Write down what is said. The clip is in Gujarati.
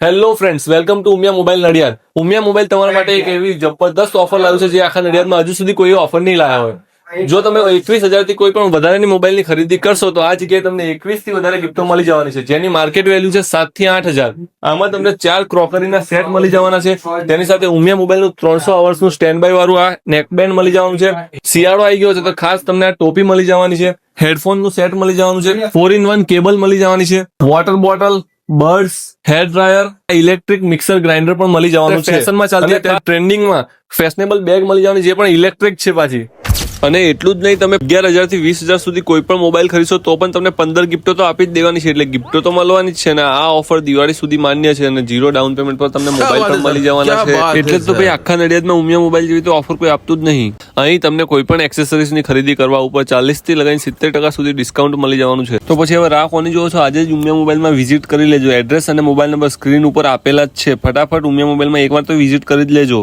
Hello friends, welcome to Umiya mobile Nadiad. Umiya mobile તમારા માટે એક એવી જબરદસ્ત ઓફર લાવ્યું છે જે આખા નડિયાદમાં હજુ સુધી કોઈ ઓફર નહીં લાવ્યા હોય. જો તમે 21,000 થી કોઈ પણ વધારાની મોબાઈલની ખરીદી કરશો તો આ જગ્યાએ તમને 21 થી વધારે ગિફ્ટો મળી જવાની છે, જેની માર્કેટ વેલ્યુ છે 7 થી 8,000. આમાં તમને 4 ક્રોકરીના સેટ મળી જવાના છે. તેની સાથે ઉમિયા મોબાઈલનું 300 અવર્સનું સ્ટેન્ડ બાય વાળું આ નેકબેન્ડ મળી જવાનું છે. શિયાળો આવી ગયો છે તો ખાસ તમને આ ટોપી મળી જવાની છે. હેડફોનનું સેટ મળી જવાનું છે. 4-in-1 કેબલ મળી જવાની છે. Water bottle, birds, hair dryer, electric mixer grinder પણ મળી જવાનું છે. ફેશનમાં ચાલતી ટ્રેન્ડિંગમાં ફેશનેબલ બેગ મળી જવાની જે પણ ઇલેક્ટ્રિક છે પાછી. અને એટલું જ નહીં, તમે 11,000 થી 20,000 સુધી કોઈ પણ મોબાઈલ ખરીદશો તો પણ તમને 15 ગિફ્ટો તો આપી જ દેવાની છે. એટલે ગિફ્ટો તો મળવાની જ છે ને આ ઓફર દિવાળી સુધી માન્ય છે અને 0 ડાઉન પેમેન્ટ પર તમને મોબાઈલ પણ મળી જવાના છે. એટલે જ તો ભાઈ આખા નડિયાદમાં ઉમિયા મોબાઈલ જેવી તો ઓફર કોઈ આપતું જ નહીં. અહીં તમને કોઈ પણ એક્સેસરીઝની ખરીદી કરવા ઉપર 40 થી લગાવીને 70% સુધી ડિસ્કાઉન્ટ મળી જવાનું છે. તો પછી હવે રાહ કોની જોવો છો? આજે જ ઉમિયા મોબાઈલમાં વિઝિટ કરી લેજો. એડ્રેસ અને મોબાઈલ નંબર સ્ક્રીન ઉપર આપેલા જ છે. ફટાફટ ઉમિયા મોબાઈલમાં એકવાર તો વિઝિટ કરી જ લેજો.